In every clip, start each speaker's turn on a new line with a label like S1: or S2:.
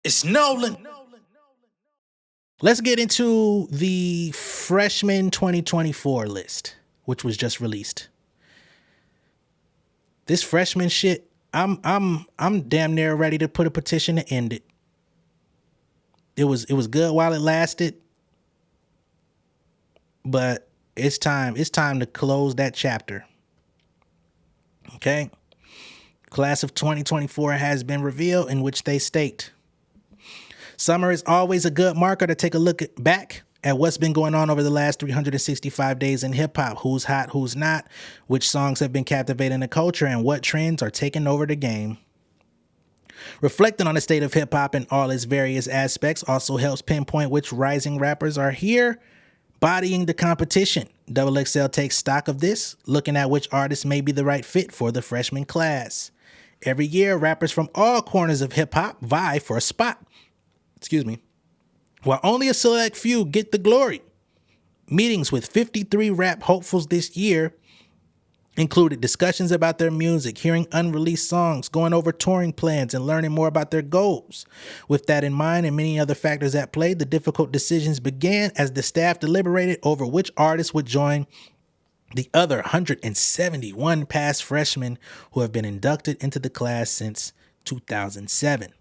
S1: It's Nolan. Let's get into the freshman 2024 list, which was just released. This freshman shit, I'm damn near ready to put a petition to end it. It was good while it lasted, but it's time to close that chapter. Okay? Class of 2024 has been revealed, in which they state, summer is always a good marker to take a look back at what's been going on over the last 365 days in hip-hop. Who's hot, who's not, which songs have been captivating the culture, and what trends are taking over the game. Reflecting on the state of hip-hop in all its various aspects also helps pinpoint which rising rappers are here bodying the competition. XXL takes stock of this, looking at which artists may be the right fit for the freshman class. Every year, rappers from all corners of hip-hop vie for a spot. While only a select few get the glory. Meetings with 53 rap hopefuls this year included discussions about their music, hearing unreleased songs, going over touring plans, and learning more about their goals. With that in mind and many other factors at play, the difficult decisions began as the staff deliberated over which artists would join the other 171 past freshmen who have been inducted into the class since 2007.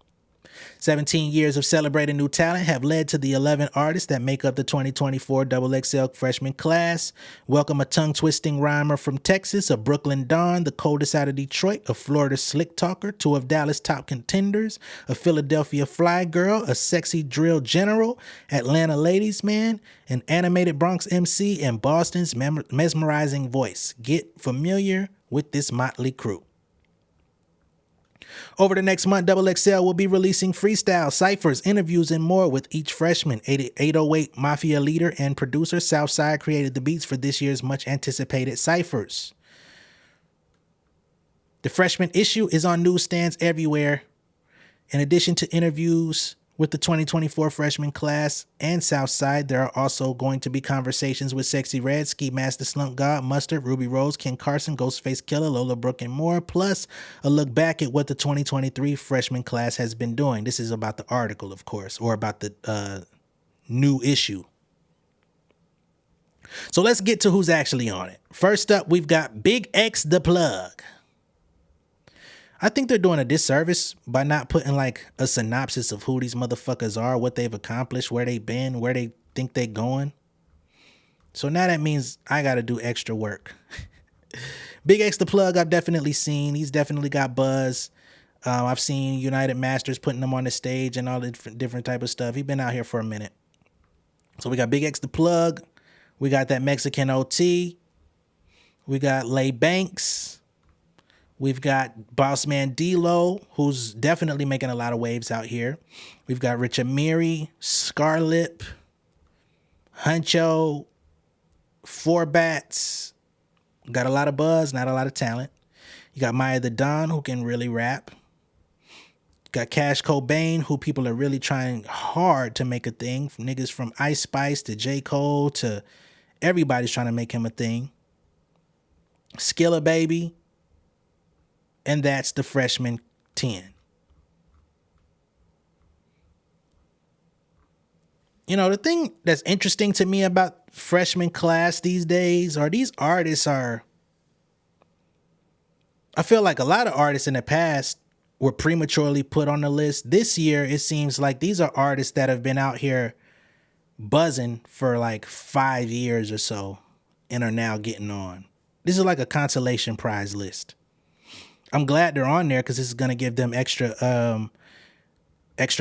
S1: 17 years of celebrating new talent have led to the 11 artists that make up the 2024 XXL Freshman class. Welcome a tongue-twisting rhymer from Texas, a Brooklyn Don, the coldest out of Detroit, a Florida slick talker, two of Dallas top contenders, a Philadelphia fly girl, a sexy drill general, Atlanta ladies man, an animated Bronx MC, and Boston's mesmerizing voice. Get familiar with this motley crew. Over the next month, XXL will be releasing freestyle, ciphers, interviews, and more with each freshman. 808 Mafia leader and producer Southside created the beats for this year's much-anticipated ciphers. The freshman issue is on newsstands everywhere. In addition to interviews with the 2024 freshman class and Southside, there are also going to be conversations with Sexy Red, Ski Master, Slump God, Mustard, Ruby Rose, Ken Carson, Ghostface Killer, Lola Brooke, and more, plus a look back at what the 2023 freshman class has been doing. This is about the article, of course, or about the new issue. So let's get to who's actually on it. First up, we've got Big X the Plug. I think they're doing a disservice by not putting like a synopsis of who these motherfuckers are, what they've accomplished, where they've been, where they think they're going. So now that means I got to do extra work. Big X the Plug, I've definitely seen. He's definitely got buzz. I've seen United Masters putting him on the stage and all the different type of stuff. He's been out here for a minute. So we got Big X the Plug. We got that Mexican OT. We got Lay Banks. We've got Bossman Dlow, who's definitely making a lot of waves out here. We've got Rich Amiri, Scarlip, Huncho, Four Bats. Got a lot of buzz, not a lot of talent. You got Maya the Don, who can really rap. You got Cash Cobain, who people are really trying hard to make a thing. Niggas from Ice Spice to J. Cole to everybody's trying to make him a thing. Skilla Baby. And that's the freshman 10. You know, the thing that's interesting to me about freshman class these days are these artists are, I feel like a lot of artists in the past were prematurely put on the list. This year, it seems like these are artists that have been out here buzzing for like 5 years or so and are now getting on. This is like a consolation prize list. I'm glad they're on there because this is going to give them extra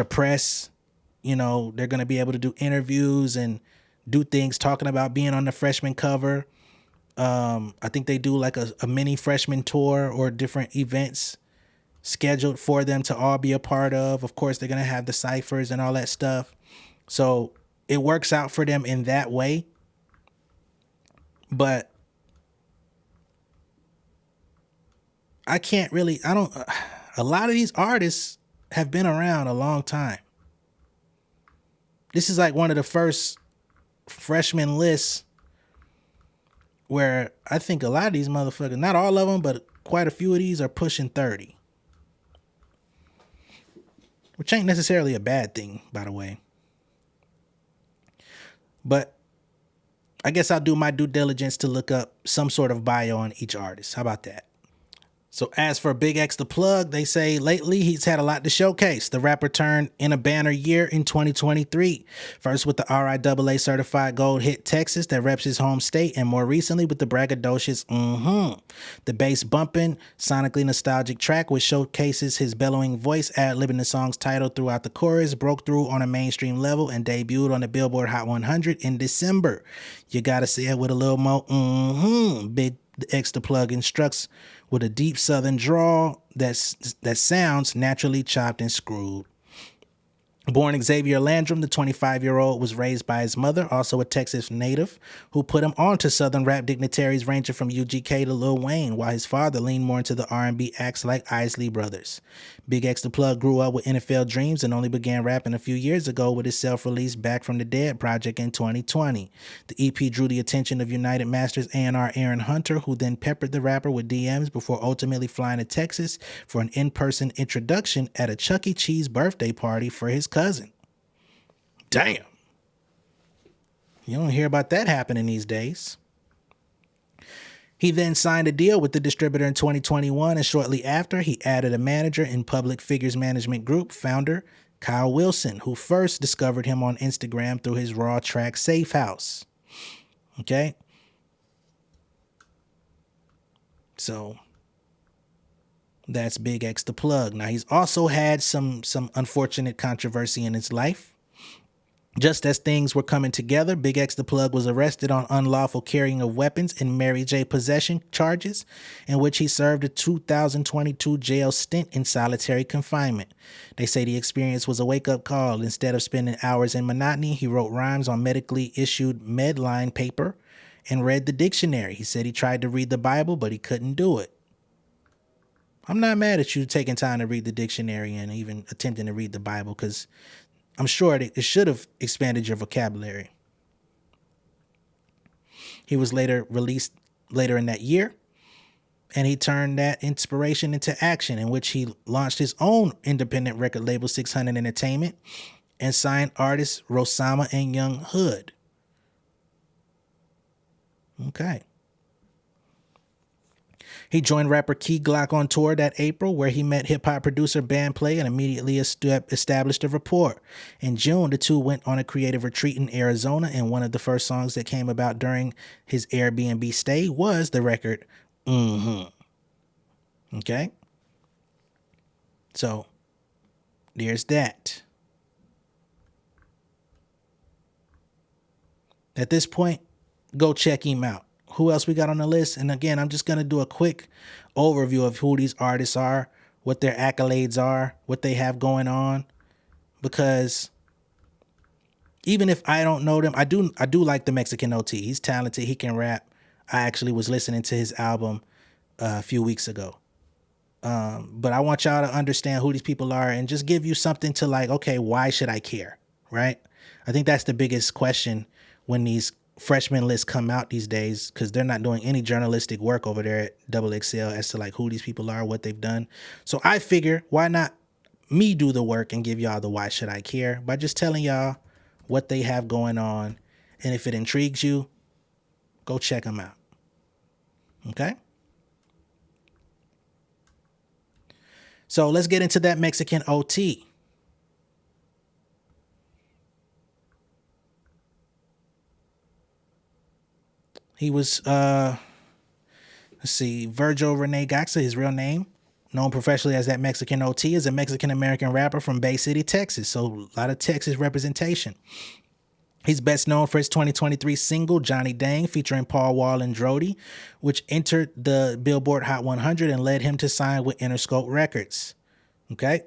S1: press. You know, they're going to be able to do interviews and do things talking about being on the freshman cover. I think they do like a mini freshman tour or different events scheduled for them to all be a part of. Of course, they're going to have the ciphers and all that stuff. So it works out for them in that way. But a lot of these artists have been around a long time. This is like one of the first freshman lists where I think a lot of these motherfuckers, not all of them, but quite a few of these are pushing 30. which ain't necessarily a bad thing, by the way. But I guess I'll do my due diligence to look up some sort of bio on each artist. How about that? So as for Big X the Plug, they say lately he's had a lot to showcase. The rapper turned in a banner year in 2023. First with the RIAA certified gold hit Texas that reps his home state, and more recently with the braggadocious The bass bumping, sonically nostalgic track which showcases his bellowing voice, ad-libbing the song's title throughout the chorus, broke through on a mainstream level and debuted on the Billboard Hot 100 in December. You gotta say it with a little more Big X the Plug instructs with a deep southern drawl that sounds naturally chopped and screwed. Born Xavier Landrum, the 25-year-old was raised by his mother, also a Texas native, who put him on to southern rap dignitaries ranging from UGK to Lil Wayne, while his father leaned more into the R&B acts like Isley Brothers. Big X the Plug grew up with NFL dreams and only began rapping a few years ago with his self-released Back from the Dead project in 2020. The EP drew the attention of United Masters A&R Aaron Hunter, who then peppered the rapper with DMs before ultimately flying to Texas for an in-person introduction at a Chuck E. Cheese birthday party for his cousin. Damn. You don't hear about that happening these days. He then signed a deal with the distributor in 2021, and shortly after, he added a manager in Public Figures Management Group founder Kyle Wilson, who first discovered him on Instagram through his raw track Safe House. Okay? So that's Big X the Plug. Now, he's also had some unfortunate controversy in his life. Just as things were coming together, Big X the Plug was arrested on unlawful carrying of weapons and Mary J possession charges, in which he served a 2022 jail stint in solitary confinement. They say the experience was a wake-up call. Instead of spending hours in monotony, he wrote rhymes on medically issued Medline paper and read the dictionary. He said he tried to read the Bible, but he couldn't do it. I'm not mad at you taking time to read the dictionary and even attempting to read the Bible, because I'm sure it should have expanded your vocabulary. He was later released later in that year, and he turned that inspiration into action, in which he launched his own independent record label, 600 Entertainment, and signed artists Rosama and Young Hood. Okay. He joined rapper Key Glock on tour that April, where he met hip-hop producer Bandplay and immediately established a rapport. In June, the two went on a creative retreat in Arizona, and one of the first songs that came about during his Airbnb stay was the record Okay? So, there's that. At this point, go check him out. Who else we got on the list? And again, I'm just going to do a quick overview of who these artists are, what their accolades are, what they have going on. Because even if I don't know them, I do like the Mexican OT. He's talented. He can rap. I actually was listening to his album a few weeks ago. But I want y'all to understand who these people are and just give you something to like, okay, why should I care? Right? I think that's the biggest question when these freshman lists come out these days, because they're not doing any journalistic work over there at XXL as to like who these people are, what they've done. So I figure, why not me do the work and give y'all the why should I care by just telling y'all what they have going on. And if it intrigues you, go check them out. Okay? So let's get into that Mexican OT. He was, let's see, Virgil Rene Gaxa, his real name, known professionally as that Mexican OT, is a Mexican-American rapper from Bay City, Texas. So a lot of Texas representation. He's best known for his 2023 single, Johnny Dang, featuring Paul Wall and Drody, which entered the Billboard Hot 100 and led him to sign with Interscope Records. Okay?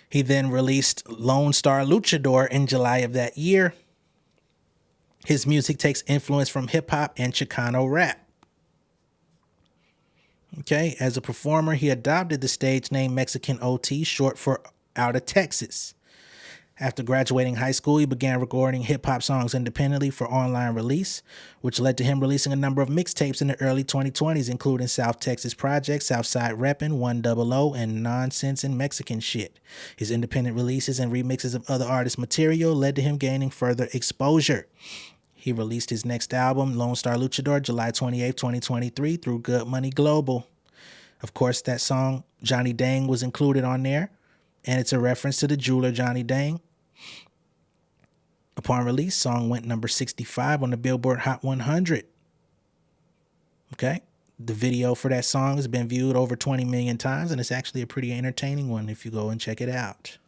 S1: He then released Lone Star Luchador in July of that year. His music takes influence from hip-hop and Chicano rap. Okay, as a performer, he adopted the stage name Mexican OT, short for Out of Texas. After graduating high school, he began recording hip-hop songs independently for online release, which led to him releasing a number of mixtapes in the early 2020s, including South Texas Project, Southside Reppin', 100, and Nonsense and Mexican Shit. His independent releases and remixes of other artists' material led to him gaining further exposure. He released his next album, Lone Star Luchador, July 28, 2023, through Good Money Global. Of course, that song, Johnny Dang, was included on there, and it's a reference to the jeweler Johnny Dang. Upon release, song went number 65 on the Billboard Hot 100. Okay? The video for that song has been viewed over 20 million times, and it's actually a pretty entertaining one if you go and check it out.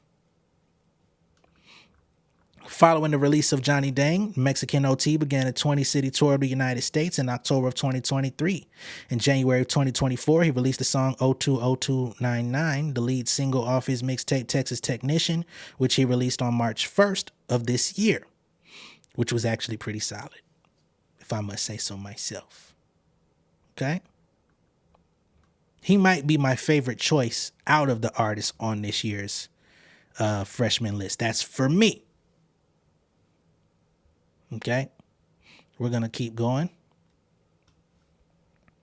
S1: Following the release of Johnny Dang, Mexican OT began a 20-city tour of the United States in October of 2023. In January of 2024, he released the song 020299, the lead single off his mixtape Texas Technician, which he released on March 1st of this year, which was actually pretty solid, if I must say so myself. Okay? He might be my favorite choice out of the artists on this year's freshman list. That's for me. Okay, we're going to keep going.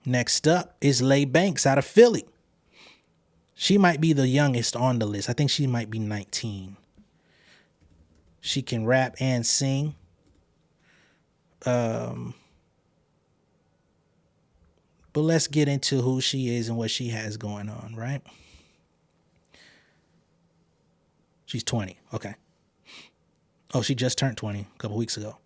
S1: Next up is Lay Banks out of Philly. She might be the youngest on the list. I think she might be 19. She can rap and sing. But let's get into who she is and what she has going on, right? She's 20. Okay. Oh, she just turned 20 a couple weeks ago.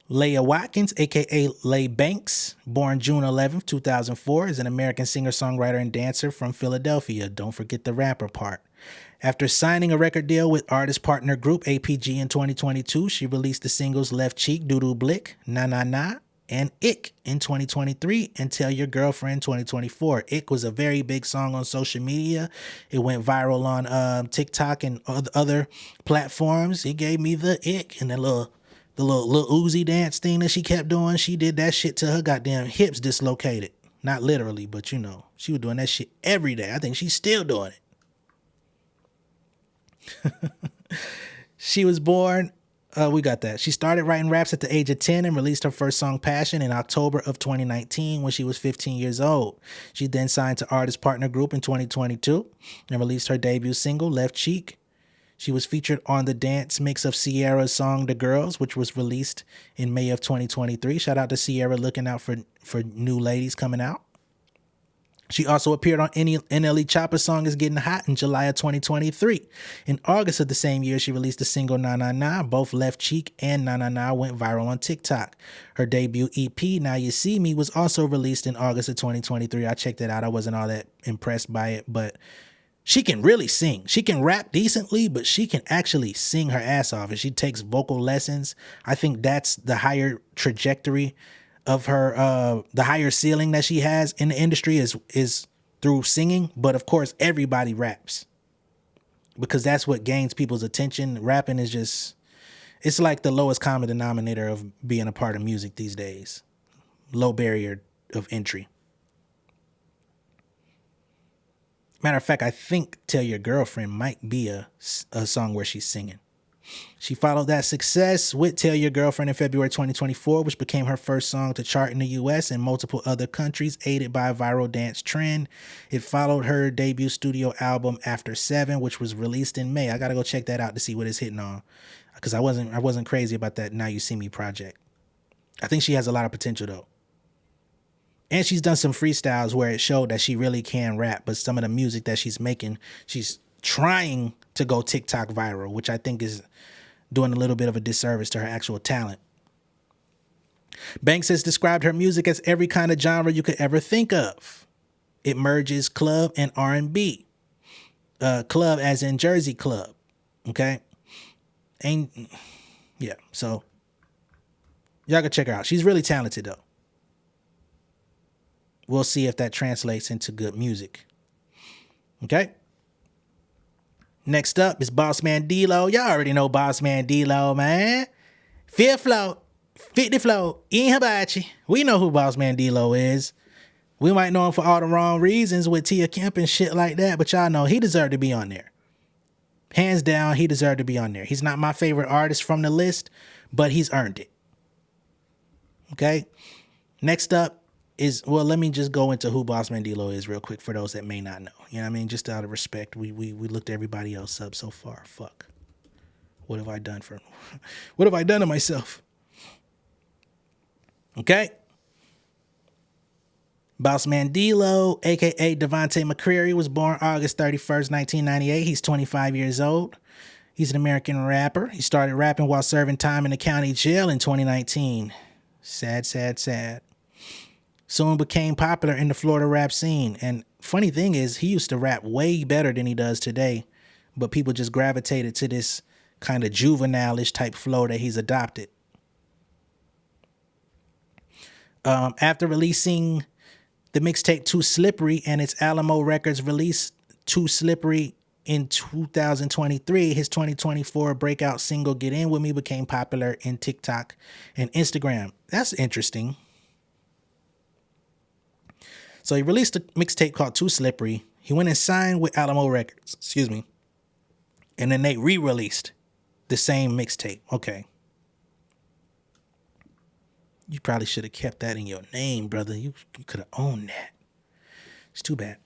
S1: Leah Watkins, a.k.a. Lay Banks, born June 11th, 2004, is an American singer, songwriter, and dancer from Philadelphia. Don't forget the rapper part. After signing a record deal with artist partner group APG in 2022, she released the singles Left Cheek, Doodoo Blick, Na Na Na, and Ick in 2023, and Tell Your Girlfriend 2024. Ick was a very big song on social media. It went viral on TikTok and other platforms. It gave me the ick, and the little Uzi dance thing that she kept doing. She did that shit till her goddamn hips dislocated. Not literally, but you know, she was doing that shit every day. I think she's still doing it. She was born, we got that. She started writing raps at the age of 10 and released her first song, Passion, in October of 2019 when she was 15 years old. She then signed to Artist Partner Group in 2022 and released her debut single, Left Cheek. She was featured on the dance mix of Ciara's song, The Grrrls, which was released in May of 2023. Shout out to Ciara, looking out for new ladies coming out. She also appeared on NLE Chopper's song Is Getting Hot in July of 2023. In August of the same year, she released the single Na Na Na. Both Left Cheek and Na Na Na went viral on TikTok. Her debut EP, Now You See Me, was also released in August of 2023. I checked it out. I wasn't all that impressed by it, but she can really sing. She can rap decently, but she can actually sing her ass off. And she takes vocal lessons. I think that's the higher trajectory of her, the higher ceiling that she has in the industry is through singing. But of course, everybody raps because that's what gains people's attention. Rapping is just, it's like the lowest common denominator of being a part of music these days. Low barrier of entry. Matter of fact, I think Tell Your Girlfriend might be a song where she's singing. She followed that success with Tell Your Girlfriend in February 2024, which became her first song to chart in the US and multiple other countries, aided by a viral dance trend. It followed her debut studio album After 7, which was released in May. I got to go check that out to see what it's hitting on, because I wasn't crazy about that Now You See Me project. I think she has a lot of potential though. And she's done some freestyles where it showed that she really can rap, but some of the music that she's making, she's trying to go TikTok viral, which I think is doing a little bit of a disservice to her actual talent. Banks has described her music as every kind of genre you could ever think of. It merges club and R&B. Club as in Jersey Club, okay? And yeah, so y'all can check her out. She's really talented though. We'll see if that translates into good music. Okay. Next up is Bossman Dlow. Y'all already know Bossman Dlow, man. Fifth flow, 50 flow, in hibachi. We know who Bossman Dlow is. We might know him for all the wrong reasons with Tia Kemp and shit like that, but y'all know he deserved to be on there. Hands down, he deserved to be on there. He's not my favorite artist from the list, but he's earned it. Okay? Next up is, well, let me just go into who Bossman Dlow is real quick for those that may not know. You know what I mean? Just out of respect. We looked everybody else up so far. Fuck. What have I done to myself? Okay? Bossman Dlow, a.k.a. Devontae McCreary, was born August 31st, 1998. He's 25 years old. He's an American rapper. He started rapping while serving time in the county jail in 2019. Sad, sad, sad. Soon became popular in the Florida rap scene. And funny thing is, he used to rap way better than he does today, but people just gravitated to this kind of juvenile-ish type flow that he's adopted. After releasing the mixtape Too Slippery and its Alamo Records release Too Slippery in 2023, his 2024 breakout single Get In With Me became popular in TikTok and Instagram. That's interesting. So he released a mixtape called Too Slippery. He went and signed with Alamo Records, and then they re-released the same mixtape. Okay. You probably should have kept that in your name, brother. You could have owned that. It's too bad.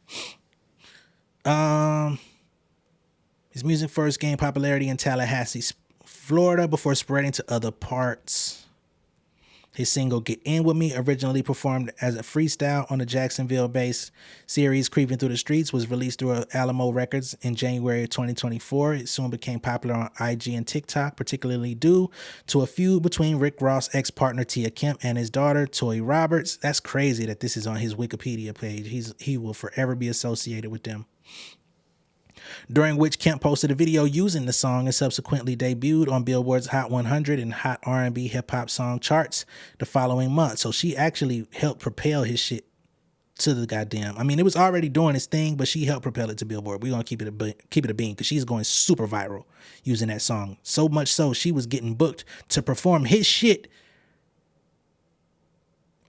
S1: His music first gained popularity in Tallahassee, Florida, before spreading to other parts. His single Get In With Me, originally performed as a freestyle on the Jacksonville-based series Creeping Through the Streets, was released through Alamo Records in January of 2024. It soon became popular on IG and TikTok, particularly due to a feud between Rick Ross' ex-partner Tia Kemp and his daughter, Toy Roberts. That's crazy that this is on his Wikipedia page. He will forever be associated with them. During which Kemp posted a video using the song and subsequently debuted on Billboard's Hot 100 and Hot R&B Hip Hop Song charts the following month. So she actually helped propel his shit to the goddamn. I mean, it was already doing its thing, but she helped propel it to Billboard. We're gonna keep it a bean because she's going super viral using that song. So much so she was getting booked to perform his shit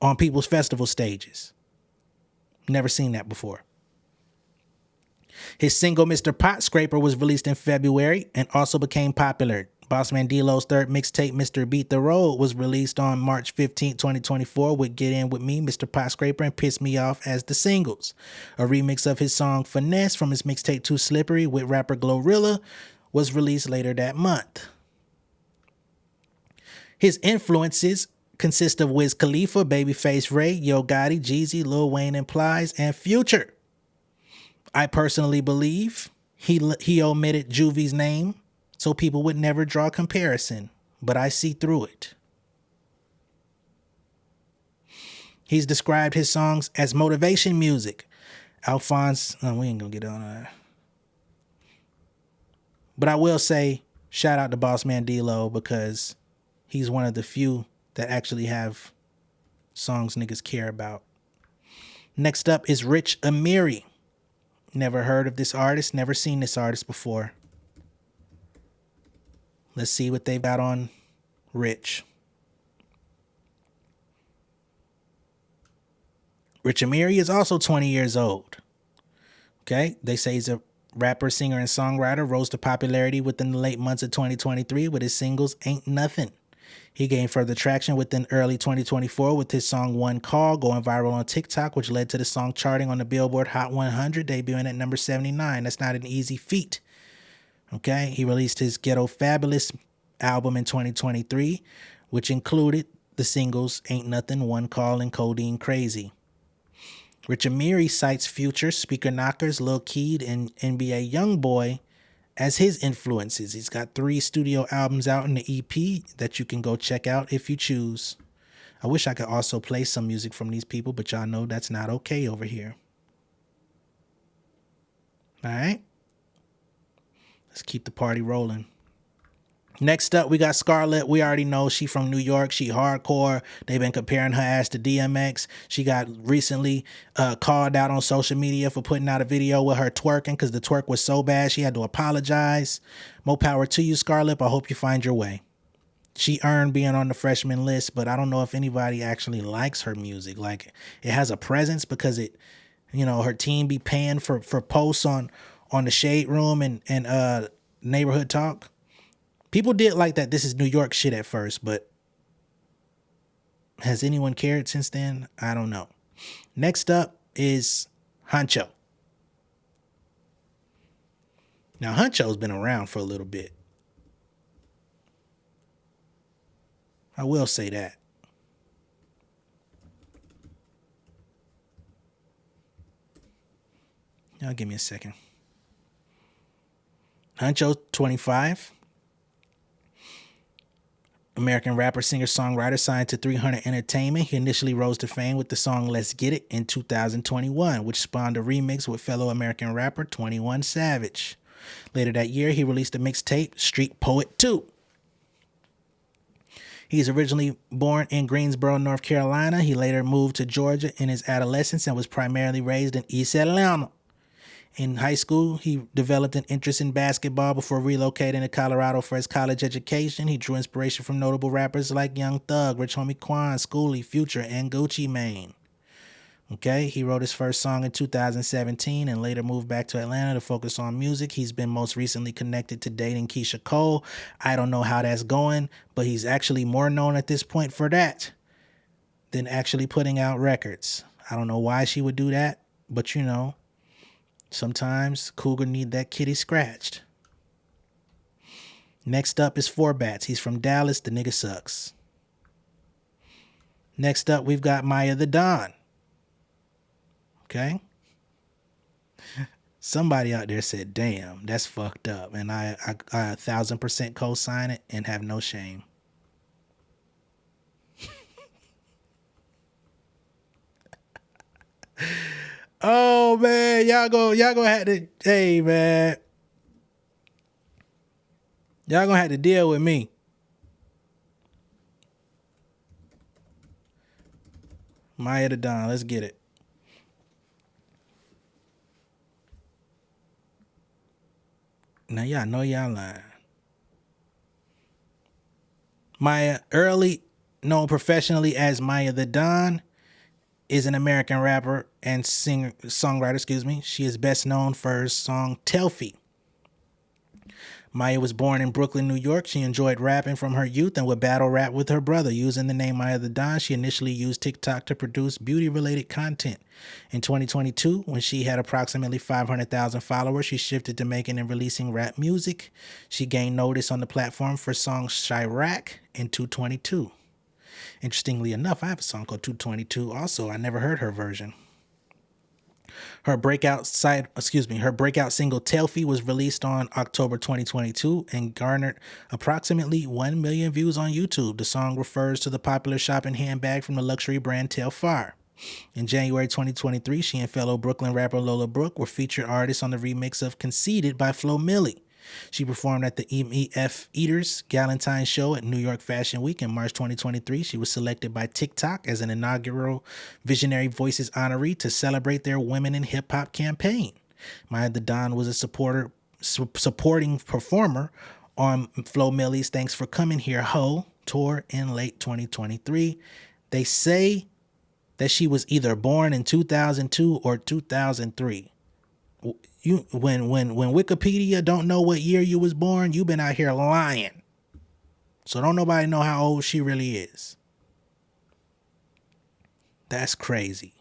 S1: on people's festival stages. Never seen that before. His single, Mr. Pot Scraper, was released in February and also became popular. Bossman Dlow's third mixtape, Mr. Beat the Road, was released on March 15, 2024 with Get In With Me, Mr. Pot Scraper, and Piss Me Off as the singles. A remix of his song Finesse from his mixtape Too Slippery with rapper Glorilla was released later that month. His influences consist of Wiz Khalifa, Babyface Ray, Yo Gotti, Jeezy, Lil Wayne and Plies, and Future. I personally believe he omitted Juvie's name so people would never draw comparison, but I see through it. He's described his songs as motivation music. Alphonse, we ain't gonna get on that. But I will say, shout out to Bossman Dlow because he's one of the few that actually have songs niggas care about. Next up is Rich Amiri. Never heard of this artist, never seen this artist before. Let's see what they've got on Rich. Rich Amiri is also 20 years old. Okay, they say he's a rapper, singer, and songwriter, rose to popularity within the late months of 2023 with his singles Ain't Nothing. He gained further traction within early 2024 with his song One Call going viral on TikTok, which led to the song charting on the Billboard Hot 100, debuting at number 79. That's not an easy feat. Okay, he released his Ghetto Fabulous album in 2023, which included the singles Ain't Nothing, One Call, and Codeine Crazy. Rich Amiri cites Future, Speaker Knockers, Lil Keed, and NBA Youngboy as his influences. He's got 3 studio albums out in the EP that you can go check out if you choose. I wish I could also play some music from these people, but y'all know that's not okay over here. All right? Let's keep the party rolling. Next up, we got Scarlett. We already know she from New York. She hardcore. They've been comparing her ass to DMX. She got recently called out on social media for putting out a video with her twerking because the twerk was so bad she had to apologize. More power to you, Scarlett. I hope you find your way. She earned being on the freshman list, but I don't know if anybody actually likes her music. Like, it has a presence because it, you know, her team be paying for posts on the Shade Room and neighborhood talk. People did like that This Is New York shit at first, but has anyone cared since then? I don't know. Next up is Huncho. Now, Huncho's been around for a little bit. I will say that. Y'all give me a second. Huncho, 25. American rapper, singer, songwriter, signed to 300 Entertainment. He initially rose to fame with the song Let's Get It in 2021, which spawned a remix with fellow American rapper 21 Savage. Later that year, he released a mixtape, Street Poet 2. He's originally born in Greensboro, North Carolina. He later moved to Georgia in his adolescence and was primarily raised in East Atlanta. In high school, he developed an interest in basketball before relocating to Colorado for his college education. He drew inspiration from notable rappers like Young Thug, Rich Homie Quan, Schoolie, Future, and Gucci Mane. Okay, he wrote his first song in 2017 and later moved back to Atlanta to focus on music. He's been most recently connected to dating Keisha Cole. I don't know how that's going, but he's actually more known at this point for that than actually putting out records. I don't know why she would do that, but you know, sometimes Cougar need that kitty scratched. Next up is Four Bats. He's from Dallas. The nigga sucks. Next up, we've got Maya the Don. Okay? Somebody out there said, damn, that's fucked up. And I 1,000% co-sign it and have no shame. Oh man, y'all gonna have to, hey man, y'all gonna have to deal with me. Maya the Don, let's get it. Now y'all know y'all lying. Maya, early known professionally as Maya the Don, is an American rapper and songwriter. She is best known for her song Telfie. Maya was born in Brooklyn, New York. She enjoyed rapping from her youth and would battle rap with her brother. Using the name Maya the Don, she initially used TikTok to produce beauty-related content. In 2022, when she had approximately 500,000 followers, she shifted to making and releasing rap music. She gained notice on the platform for song Chirac in 222. Interestingly enough, I have a song called 222 also. I never heard her version. Her breakout single Telfie was released on October 2022 and garnered approximately 1 million views on YouTube. The song refers to the popular shopping handbag from the luxury brand Telfar. In January 2023, she and fellow Brooklyn rapper Lola Brooke were featured artists on the remix of Conceited by Flo Milli. She performed at the MEF Eaters Galentine show at New York Fashion Week in March 2023. She was selected by TikTok as an inaugural Visionary Voices honoree to celebrate their Women in Hip Hop campaign. Maya the Don was a supporting performer on Flo Milli's Thanks for Coming Here Ho tour in late 2023. They say that she was either born in 2002 or 2003. When Wikipedia don't know what year you was born, you been out here lying. So don't nobody know how old she really is. That's crazy.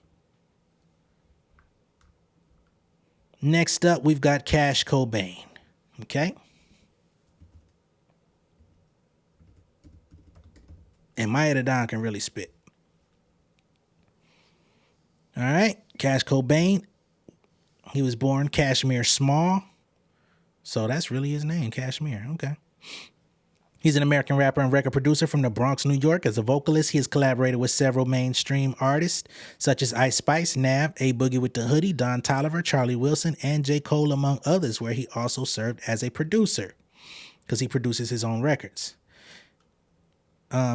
S1: Next up, we've got Cash Cobain. Okay? And Maya the Don can really spit. All right? Cash Cobain. He was born Kashmir Small. So that's really his name, Kashmir. Okay. He's an American rapper and record producer from the Bronx, New York. As a vocalist, he has collaborated with several mainstream artists, such as Ice Spice, Nav, A Boogie with the Hoodie, Don Toliver, Charlie Wilson, and J. Cole, among others, where he also served as a producer, because he produces his own records.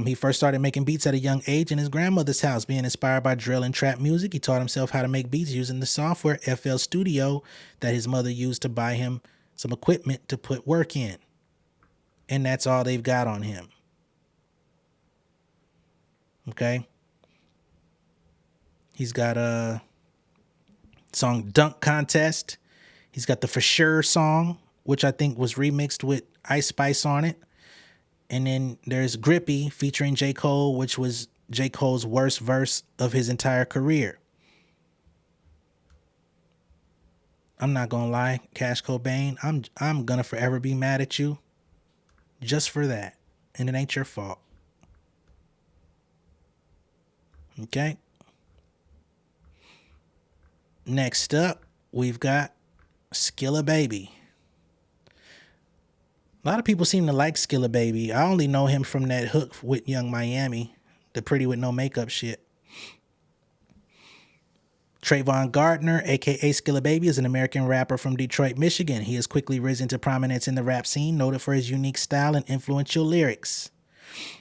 S1: He first started making beats at a young age in his grandmother's house, being inspired by drill and trap music. He taught himself how to make beats using the software FL Studio that his mother used to buy him some equipment to put work in. And that's all they've got on him. Okay? He's got a song Dunk Contest. He's got the For Sure song which I think was remixed with Ice Spice on it. And then there's Grippy featuring J. Cole, which was J. Cole's worst verse of his entire career. I'm not gonna lie, Cash Cobain, I'm gonna forever be mad at you just for that. And it ain't your fault. Okay. Next up, we've got Skilla Baby. A lot of people seem to like Skilla Baby. I only know him from that hook with Young Miami, the Pretty with No Makeup shit. Trayvon Gardner, aka Skilla Baby, is an American rapper from Detroit, Michigan. He has quickly risen to prominence in the rap scene, noted for his unique style and influential lyrics.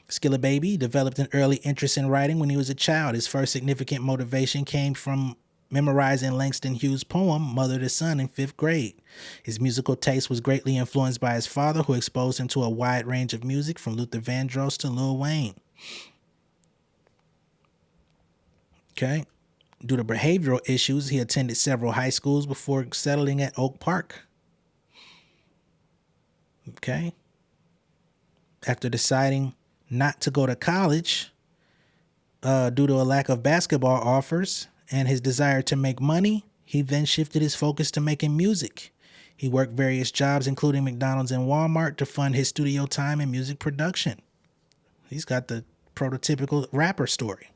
S1: Skilla Baby developed an early interest in writing when he was a child. His first significant motivation came from memorizing Langston Hughes' poem, Mother to Son, in 5th grade. His musical taste was greatly influenced by his father, who exposed him to a wide range of music from Luther Vandross to Lil Wayne. Okay. Due to behavioral issues, he attended several high schools before settling at Oak Park. Okay. After deciding not to go to college due to a lack of basketball offers and his desire to make money, he then shifted his focus to making music. He worked various jobs, including McDonald's and Walmart, to fund his studio time and music production. He's got the prototypical rapper story.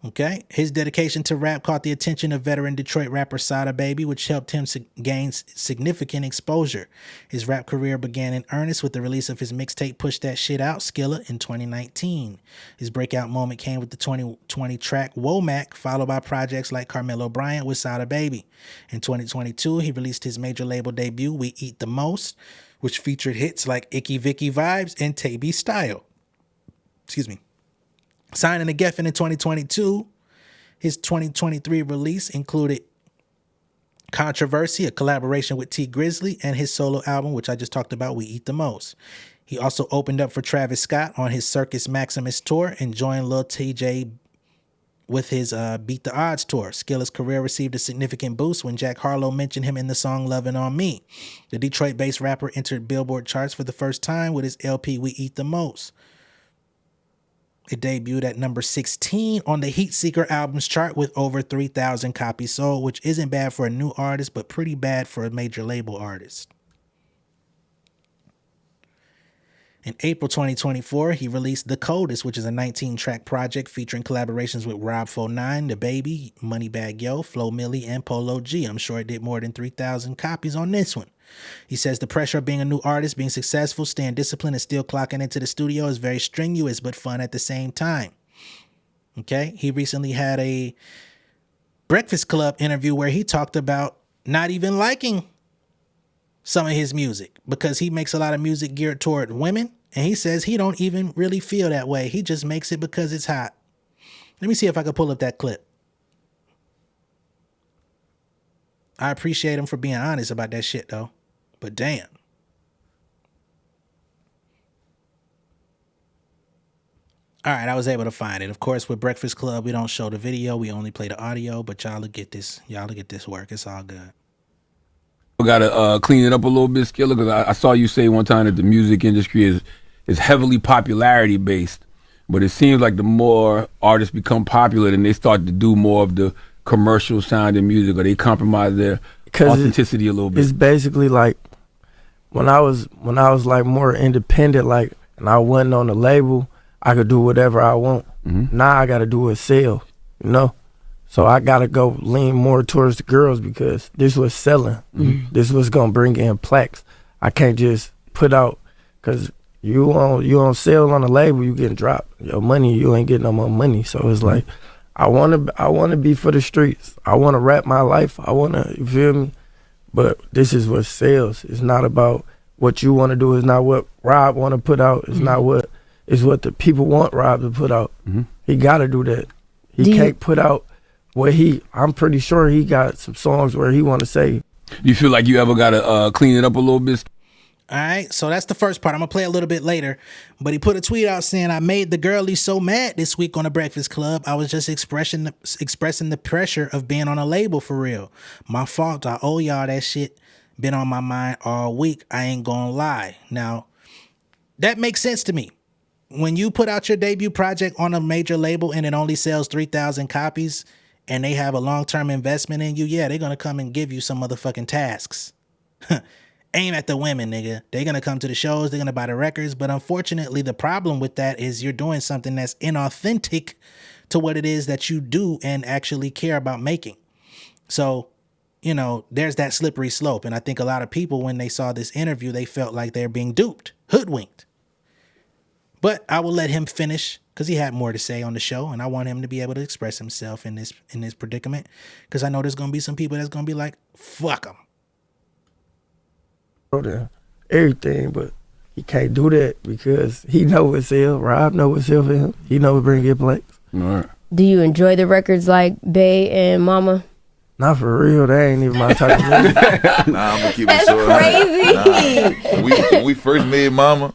S1: Okay. His dedication to rap caught the attention of veteran Detroit rapper Skilla Baby, which helped him gain significant exposure. His rap career began in earnest with the release of his mixtape Push That Shit Out, Skilla, in 2019. His breakout moment came with the 2020 track Womack, followed by projects like Carmelo Bryant with Skilla Baby. In 2022, he released his major label debut, We Eat the Most, which featured hits like Icky Vicky Vibes and Taby Style. Excuse me. Signing to Geffen in 2022, his 2023 release included Controversy, a collaboration with T Grizzly, and his solo album, which I just talked about, We Eat the Most. He also opened up for Travis Scott on his Circus Maximus tour and joined Lil TJ with his Beat the Odds tour. Skilla's career received a significant boost when Jack Harlow mentioned him in the song Lovin' on Me. The Detroit-based rapper entered Billboard charts for the first time with his LP We Eat the Most. It debuted at number 16 on the Heat Seeker albums chart with over 3,000 copies sold, which isn't bad for a new artist, but pretty bad for a major label artist. In April 2024, he released The Coldest, which is a 19-track project featuring collaborations with Rob49, The Baby, Moneybagg Yo, Flo Milli, and Polo G. I'm sure it did more than 3,000 copies on this one. He says the pressure of being a new artist, being successful, staying disciplined, and still clocking into the studio is very strenuous but fun at the same time. Okay? He recently had a Breakfast Club interview where he talked about not even liking some of his music because he makes a lot of music geared toward women, and he says he don't even really feel that way. He just makes it because it's hot. Let me see if I can pull up that clip. I appreciate him for being honest about that shit, though. But damn. All right, I was able to find it. Of course, with Breakfast Club, we don't show the video. We only play the audio, but y'all will get this. Y'all will get this work. It's all good.
S2: We gotta clean it up a little bit, Skilla, because I saw you say one time that the music industry is heavily popularity based, but it seems like the more artists become popular, then they start to do more of the commercial sounding music, or they compromise their authenticity a little bit.
S3: It's basically like when I was like more independent, like, and I wasn't on the label, I could do whatever I want. Mm-hmm. Now I got to do a sale, you know. So I got to go lean more towards the girls because this was selling. Mm-hmm. This was gonna bring in plaques. I can't just put out because you on sale on the label, you getting dropped. Your money, you ain't getting no more money. So it's like I wanna be for the streets. I wanna rap my life. I wanna, you feel me? But this is what sells. It's not about what you wanna do. It's not what Rob wanna put out. It's not what, it's what the people want Rob to put out. Mm-hmm. He gotta do that. He can't put out what I'm pretty sure he got some songs where he wanna say.
S2: You feel like you ever gotta clean it up a little bit?
S1: All right, so that's the first part. I'm going to play a little bit later. But he put a tweet out saying, I made the girlies so mad this week on the Breakfast Club. I was just expressing the pressure of being on a label for real. My fault. I owe y'all that shit. been on my mind all week. I ain't gonna lie. Now, that makes sense to me. When you put out your debut project on a major label and it only sells 3,000 copies and they have a long-term investment in you, yeah, they're going to come and give you some motherfucking tasks. Aim at the women, nigga. They're going to come to the shows. They're going to buy the records. But unfortunately, the problem with that is you're doing something that's inauthentic to what it is that you do and actually care about making. So, you know, there's that slippery slope. And I think a lot of people, when they saw this interview, they felt like they're being duped, hoodwinked. But I will let him finish because he had more to say on the show, and I want him to be able to express himself in this predicament because I know there's going to be some people that's going to be like, fuck him.
S3: Everything, but he can't do that because he know himself. Rob know himself for him. He know bring it blanks.
S2: All right.
S4: Do you enjoy the records like Bae and Mama?
S3: Not for real. That ain't even my type of music.
S5: Nah, I'm gonna keep
S4: That's
S5: it short.
S4: crazy.
S5: Nah. When we first made Mama,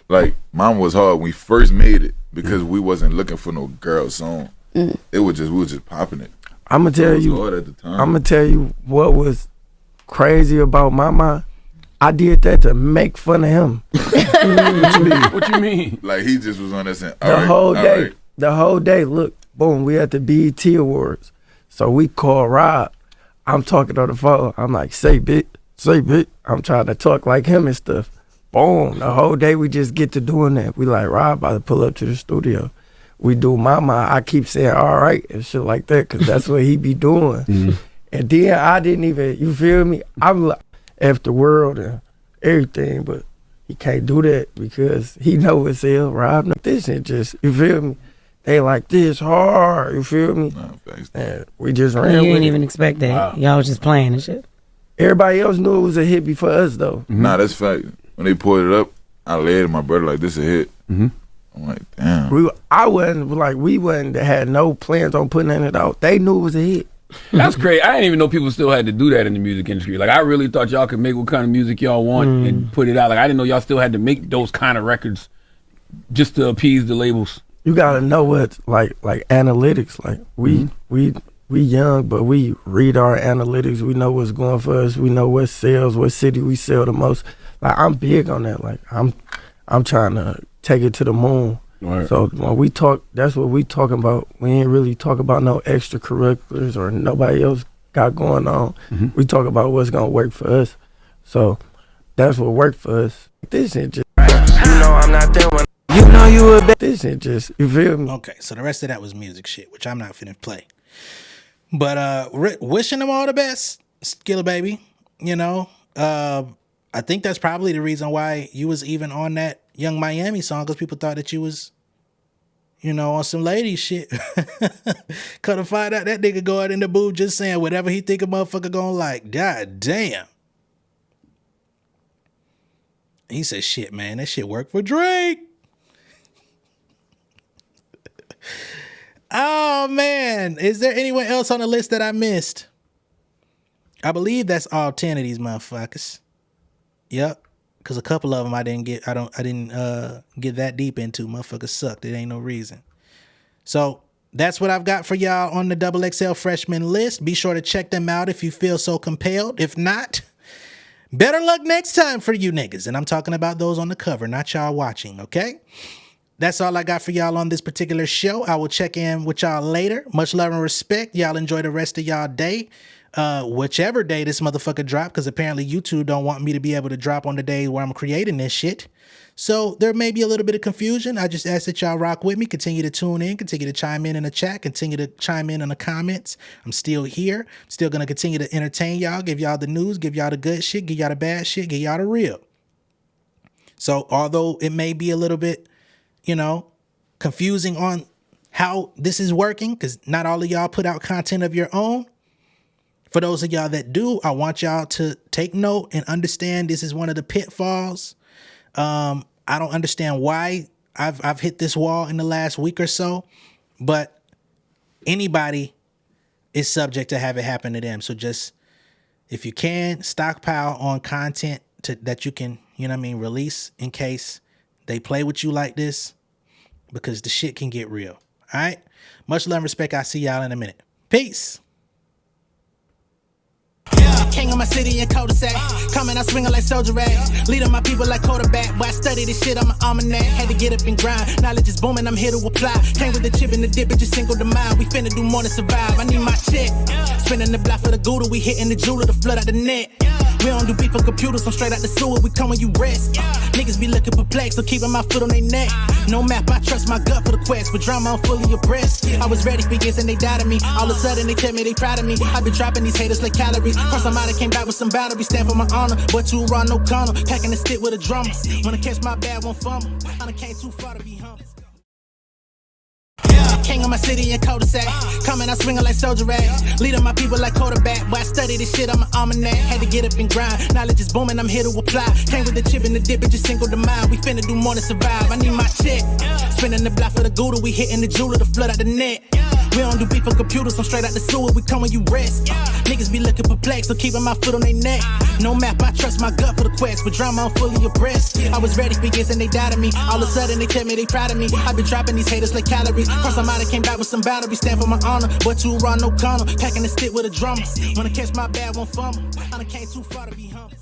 S5: like Mama was hard when we first made it because we wasn't looking for no girl song. It was just we was just popping it.
S3: I'm gonna tell
S5: It was
S3: you.
S5: hard at the time.
S3: I'm gonna tell you what was crazy about Mama. I did that to make fun of him.
S2: What you mean?
S5: Like he just was on that saying,
S3: The whole day. Look, boom, we at the BET Awards. So we call Rob. I'm talking on the phone. I'm like, say bit. I'm trying to talk like him and stuff. Boom, the whole day we just get to doing that. We like, Rob about to pull up to the studio. We do Mama. I keep saying, all right, and shit like that, because that's what he be doing. And then I didn't even, you feel me? I'm like, F the world and everything, but he can't do that because he know himself. Rob, this ain't just, you feel me? They like this hard, you feel me?
S5: Nah, thanks.
S3: And we just ran
S6: You
S3: with
S6: didn't
S3: it.
S6: even expect that. Y'all was just playing and shit.
S3: Everybody else knew it was a hit before us, though.
S5: Nah, that's fact. When they pulled it up, I laid at my brother like, this a hit. I'm like, damn.
S3: We wasn't had no plans on putting it out. They knew it was a hit.
S2: That's great. I didn't even know people still had to do that in the music industry. Like, I really thought y'all could make what kind of music y'all want and put it out. Like, I didn't know y'all still had to make those kind of records just to appease the labels.
S3: You gotta know what like analytics. Like we young, but we read our analytics. We know what's going for us. We know what sells, what city we sell the most. Like I'm big on that. Like I'm trying to take it to the moon. Right. So when we talk, that's what we talking about. We ain't really talk about no extracurriculars or nobody else got going on. We talk about what's gonna work for us. So that's what worked for us. This ain't just you know I'm not there when you know you a this ain't just you feel me.
S1: Okay, so the rest of that was music shit, which I'm not finna play. But wishing them all the best, Skilla Baby. You know, I think that's probably the reason why you was even on that Young Miami song, because people thought that you was, you know, on some lady shit. Couldn't find out that nigga go out in the booth just saying whatever he think a motherfucker gonna like. God damn. He said, shit, man, that shit worked for Drake. Oh, man. Is there anyone else on the list that I missed? I believe that's all 10 of these motherfuckers. Yep. Because a couple of them I didn't get that deep into. Motherfuckers sucked. It ain't no reason. So that's what I've got for y'all on the XXL Freshman list. Be sure to check them out if you feel so compelled. If not, better luck next time for you niggas. And I'm talking about those on the cover, not y'all watching, okay? That's all I got for y'all on this particular show. I will check in with y'all later. Much love and respect. Y'all enjoy the rest of y'all day. Whichever day this motherfucker drop, because apparently YouTube don't want me to be able to drop on the day where I'm creating this shit. So there may be a little bit of confusion. I just ask that y'all rock with me. Continue to tune in. Continue to chime in the chat. Continue to chime in the comments. I'm still here. Still going to continue to entertain y'all. Give y'all the news. Give y'all the good shit. Give y'all the bad shit. Give y'all the real. So although it may be a little bit, you know, confusing on how this is working, because not all of y'all put out content of your own. For those of y'all that do, I want y'all to take note and understand this is one of the pitfalls. I don't understand why I've hit this wall in the last week or so, but anybody is subject to have it happen to them. So just, if you can, stockpile on content that you can, you know what I mean, release in case they play with you like this, because the shit can get real. All right? Much love and respect. I'll see y'all in a minute. Peace. King of my city and cul-de-sac. Coming, I swinging like soldier rag. Leading my people like quarterback. Boy, I study this shit, I'm an almanac. Had to get up and grind. Knowledge is booming, I'm here to apply. Came with the chip and the dip, it just single the mind. We finna do more than survive. I need my check. Spinning the block for the Gouda, we hitting the jeweler to flood out the net. We don't do beef for computers, I'm straight out the sewer, we come when you rest. Niggas be looking perplexed, so keeping my foot on their neck. No map, I trust my gut for the quest, but drama, I'm fully abreast. I was ready for years and they doubted me. All of a sudden they tell me they proud of me. I been dropping these haters like calories. Cross them out, I came back with some boundaries. Stand for my honor, but too raw, no corner. Packing the stick with a drummer. Wanna catch my bad, won't fumble. I done came too far to be humble. King of my city and cul-de-sac. Coming, I swinging like soldier rag. Leading my people like quarterback. Boy, I study this shit, I'm an almanac. Had to get up and grind. Knowledge is booming, I'm here to apply. Came with the chip and the dip, it just single the mind. We finna do more than survive. I need my check. Spinning the block for the Gouda, we hitting the jeweler to flood out the net. We don't do beef for computers, I'm straight out the sewer, we come when you rest. Niggas be looking perplexed, so keeping my foot on their neck. No map, I trust my gut for the quest, but drama, I'm fully abreast. I was ready for years and they doubted me. All of a sudden they tell me they proud of me. I been dropping these haters like calories. Cross them out, I came back with some boundaries. Stand for my honor, but too raw, no corner. Packing the stick with a drummer. Wanna catch my bad, won't fumble. I done came too far to be humble.